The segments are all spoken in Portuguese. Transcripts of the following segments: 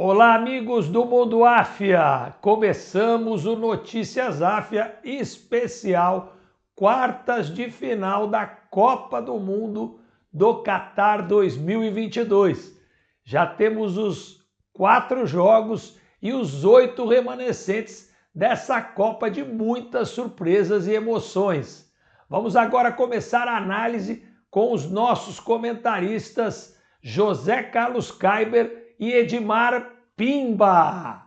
Olá, amigos do Mundo Áfia! Começamos o Notícias Áfia especial, quartas de final da Copa do Mundo do Catar 2022. Já temos os 4 jogos e os 8 remanescentes dessa Copa de muitas surpresas e emoções. Vamos agora começar a análise com os nossos comentaristas José Carlos Kaiber e Edmar Pimba.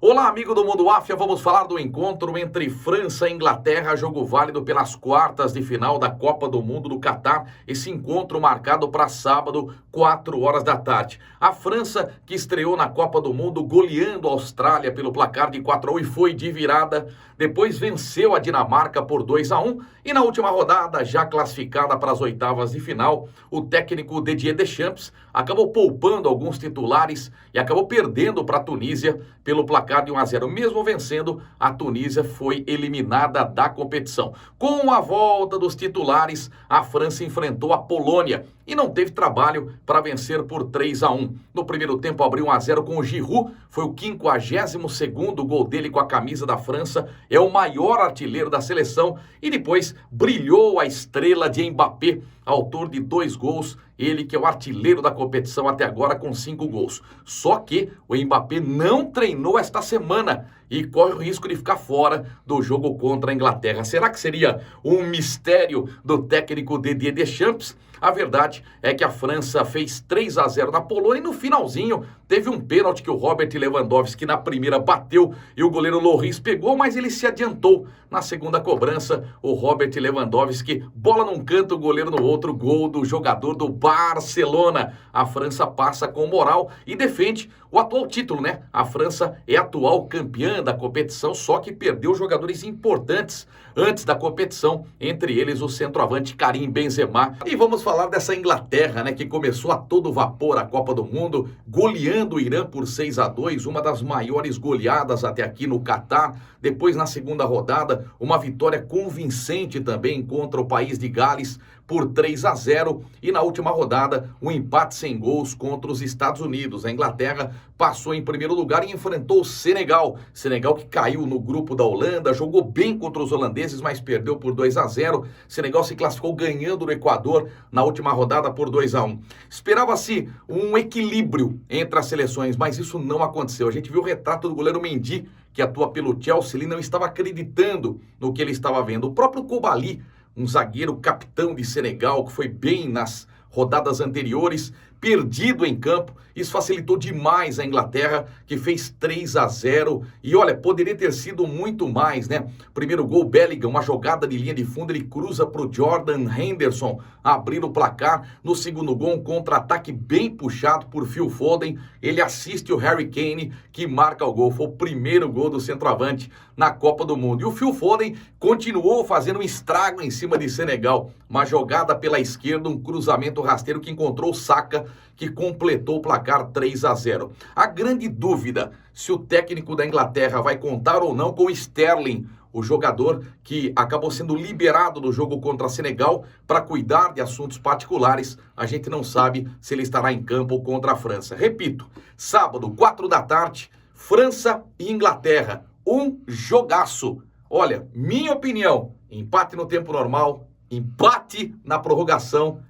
Olá, amigo do Mundo Áfia, vamos falar do encontro entre França e Inglaterra, jogo válido pelas quartas de final da Copa do Mundo do Catar. Esse encontro marcado para sábado, 4 horas da tarde. A França, que estreou na Copa do Mundo goleando a Austrália pelo placar de 4-1 e foi de virada. Depois venceu a Dinamarca por 2-1 e na última rodada, já classificada para as oitavas de final, o técnico Didier Deschamps acabou poupando alguns titulares e acabou perdendo para a Tunísia pelo placar de 1-0. Mesmo vencendo, a Tunísia foi eliminada da competição. Com a volta dos titulares, a França enfrentou a Polônia e não teve trabalho para vencer por 3-1. No primeiro tempo abriu 1-0 com o Giroud, foi o 52º gol dele com a camisa da França, é o maior artilheiro da seleção e depois brilhou a estrela de Mbappé, autor de 2 gols, ele que é o artilheiro da competição até agora com 5 gols. Só que o Mbappé não treinou esta semana e corre o risco de ficar fora do jogo contra a Inglaterra. Será que seria um mistério do técnico Didier Deschamps? A verdade é que a França fez 3-0 na Polônia e no finalzinho teve um pênalti que o Robert Lewandowski na primeira bateu e o goleiro Lloris pegou, mas ele se adiantou. Na segunda cobrança, o Robert Lewandowski, bola num canto, o goleiro no outro, gol do jogador do Barcelona. A França passa com moral e defende o atual título, né? A França é atual campeã da competição, só que perdeu jogadores importantes antes da competição, entre eles o centroavante Karim Benzema. E vamos falar dessa Inglaterra, né, que começou a todo vapor a Copa do Mundo, goleando o Irã por 6-2, uma das maiores goleadas até aqui no Catar. Depois, na segunda rodada, uma vitória convincente também contra o país de Gales por 3-0 e na última rodada um empate sem gols contra os Estados Unidos. A Inglaterra passou em primeiro lugar e enfrentou o Senegal. Senegal que caiu no grupo da Holanda, jogou bem contra os holandeses, mas perdeu por 2-0. Senegal se classificou ganhando do Equador na última rodada por 2-1. Esperava-se um equilíbrio entre as seleções, mas isso não aconteceu. A gente viu o retrato do goleiro Mendy, que atua pelo Chelsea, ele não estava acreditando no que ele estava vendo. O próprio Koulibaly, um zagueiro capitão de Senegal, que foi bem nas rodadas anteriores, perdido em campo. Isso facilitou demais a Inglaterra, que fez 3-0. E olha, poderia ter sido muito mais, né? Primeiro gol, Bellingham, uma jogada de linha de fundo, ele cruza para o Jordan Henderson abrir o placar. No segundo gol, um contra-ataque bem puxado por Phil Foden. Ele assiste o Harry Kane, que marca o gol. Foi o primeiro gol do centroavante na Copa do Mundo. E o Phil Foden continuou fazendo um estrago em cima de Senegal. Uma jogada pela esquerda, um cruzamento rasteiro que encontrou o Saka, que completou o placar 3-0. A grande dúvida se o técnico da Inglaterra vai contar ou não com o Sterling, o jogador que acabou sendo liberado do jogo contra Senegal para cuidar de assuntos particulares. A gente não sabe se ele estará em campo contra a França. Repito, sábado, 4 da tarde, França e Inglaterra. Um jogaço. Olha, minha opinião, empate no tempo normal, empate na prorrogação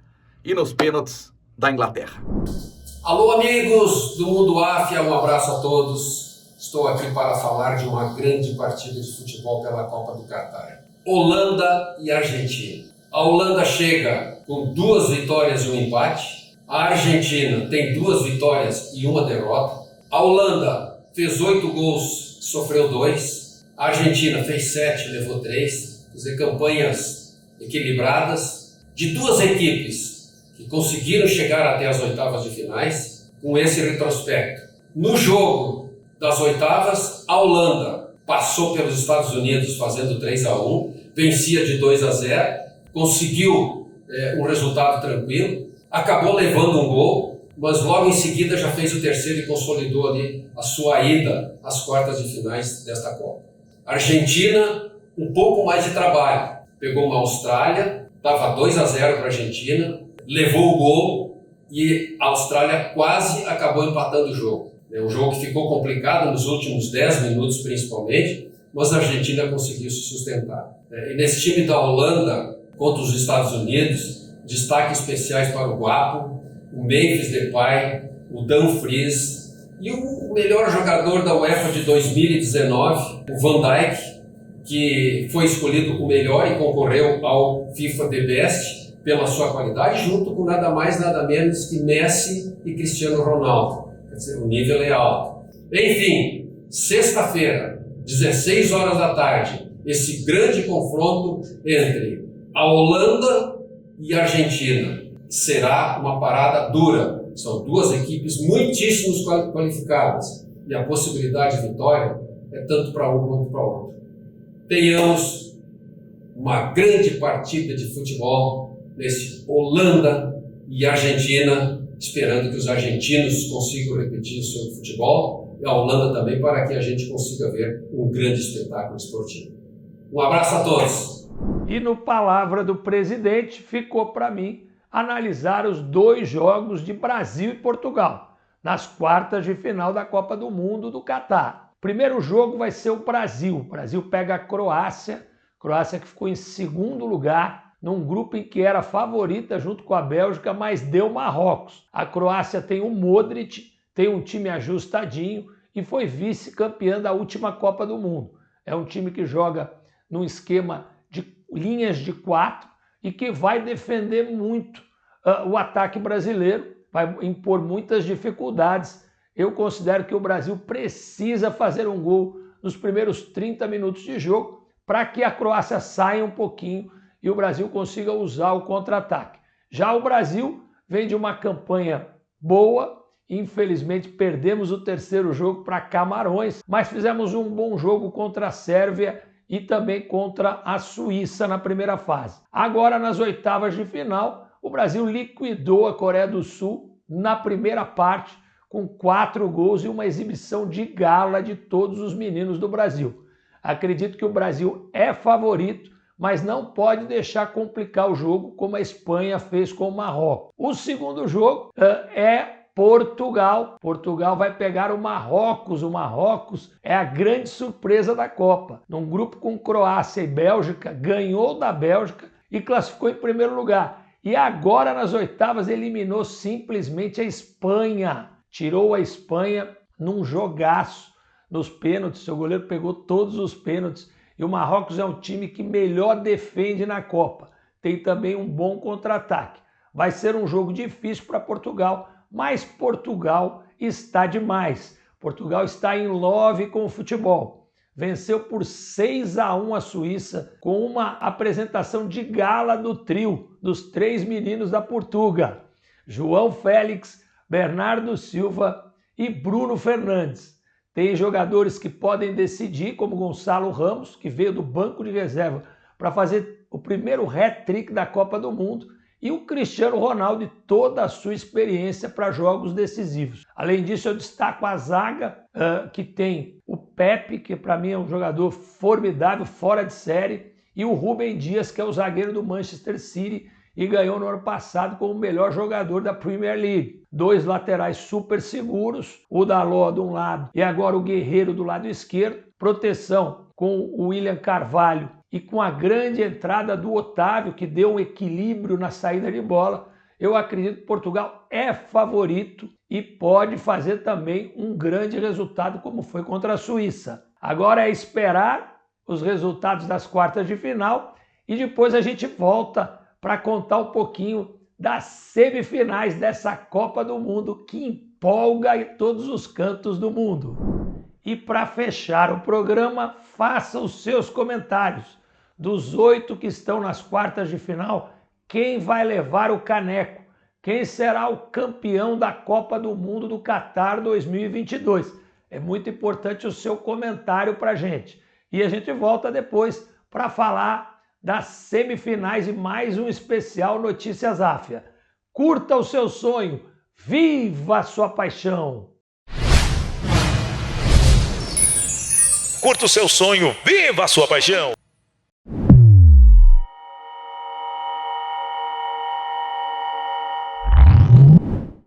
e nos pênaltis da Inglaterra. Alô, amigos do Mundo Áfia, um abraço a todos. Estou aqui para falar de uma grande partida de futebol pela Copa do Catar. Holanda e Argentina. A Holanda chega com 2 vitórias e um empate. A Argentina tem 2 vitórias e uma derrota. A Holanda fez 8 gols, sofreu 2. A Argentina fez 7, levou 3. Quer dizer, campanhas equilibradas de 2 equipes que conseguiram chegar até as oitavas de finais com esse retrospecto. No jogo das oitavas, a Holanda passou pelos Estados Unidos fazendo 3-1, vencia de 2-0, conseguiu um resultado tranquilo, acabou levando um gol, mas logo em seguida já fez o terceiro e consolidou ali a sua ida às quartas de finais desta Copa. A Argentina, um pouco mais de trabalho, pegou uma Austrália, estava 2-0 para a Argentina, levou o gol, e a Austrália quase acabou empatando o jogo. É um jogo que ficou complicado nos últimos 10 minutos principalmente, mas a Argentina conseguiu se sustentar. E nesse time da Holanda contra os Estados Unidos, destaques especiais para o Guapo, o Memphis Depay, o Dumfries e o melhor jogador da UEFA de 2019, o Van Dijk, que foi escolhido o melhor e concorreu ao FIFA The Best pela sua qualidade, junto com nada mais, nada menos que Messi e Cristiano Ronaldo. Quer dizer, o nível é alto. Enfim, sexta-feira, 16 horas da tarde, esse grande confronto entre a Holanda e a Argentina. Será uma parada dura. São duas equipes muitíssimo qualificadas e a possibilidade de vitória é tanto para um quanto para o outro. Tenhamos uma grande partida de futebol nesse Holanda e Argentina, esperando que os argentinos consigam repetir o seu futebol e a Holanda também, para que a gente consiga ver um grande espetáculo esportivo. Um abraço a todos. E no palavra do presidente ficou para mim analisar os 2 jogos de Brasil e Portugal nas quartas de final da Copa do Mundo do Catar. O primeiro jogo vai ser o Brasil. O Brasil pega a Croácia que ficou em segundo lugar, num grupo em que era favorita junto com a Bélgica, mas deu Marrocos. A Croácia tem o Modric, tem um time ajustadinho e foi vice-campeã da última Copa do Mundo. É um time que joga num esquema de linhas de 4 e que vai defender muito o ataque brasileiro, vai impor muitas dificuldades. Eu considero que o Brasil precisa fazer um gol nos primeiros 30 minutos de jogo para que a Croácia saia um pouquinho e o Brasil consiga usar o contra-ataque. Já o Brasil vem de uma campanha boa, infelizmente perdemos o terceiro jogo para Camarões, mas fizemos um bom jogo contra a Sérvia e também contra a Suíça na primeira fase. Agora, nas oitavas de final, o Brasil liquidou a Coreia do Sul na primeira parte, com 4 gols e uma exibição de gala de todos os meninos do Brasil. Acredito que o Brasil é favorito, mas não pode deixar complicar o jogo como a Espanha fez com o Marrocos. O segundo jogo é Portugal. Portugal vai pegar o Marrocos. O Marrocos é a grande surpresa da Copa. Num grupo com Croácia e Bélgica, ganhou da Bélgica e classificou em primeiro lugar. E agora nas oitavas eliminou simplesmente a Espanha. Tirou a Espanha num jogaço nos pênaltis. Seu goleiro pegou todos os pênaltis. E o Marrocos é um time que melhor defende na Copa. Tem também um bom contra-ataque. Vai ser um jogo difícil para Portugal, mas Portugal está demais. Portugal está em love com o futebol. Venceu por 6-1 a Suíça com uma apresentação de gala do trio dos 3 meninos da Portuga. João Félix, Bernardo Silva e Bruno Fernandes. Tem jogadores que podem decidir, como Gonçalo Ramos, que veio do banco de reserva para fazer o primeiro hat-trick da Copa do Mundo, e o Cristiano Ronaldo e toda a sua experiência para jogos decisivos. Além disso, eu destaco a zaga, que tem o Pepe, que para mim é um jogador formidável, fora de série, e o Rúben Dias, que é o zagueiro do Manchester City, e ganhou no ano passado como o melhor jogador da Premier League. 2 laterais super seguros, o Dalot de um lado e agora o Guerreiro do lado esquerdo. Proteção com o William Carvalho e com a grande entrada do Otávio, que deu um equilíbrio na saída de bola. Eu acredito que Portugal é favorito e pode fazer também um grande resultado como foi contra a Suíça. Agora é esperar os resultados das quartas de final e depois a gente volta para contar um pouquinho das semifinais dessa Copa do Mundo que empolga em todos os cantos do mundo. E para fechar o programa, faça os seus comentários. Dos 8 que estão nas quartas de final, quem vai levar o caneco? Quem será o campeão da Copa do Mundo do Catar 2022? É muito importante o seu comentário para a gente. E a gente volta depois para falar das semifinais e mais um especial Notícias Áfia. Curta o seu sonho, viva a sua paixão! Curta o seu sonho, viva a sua paixão!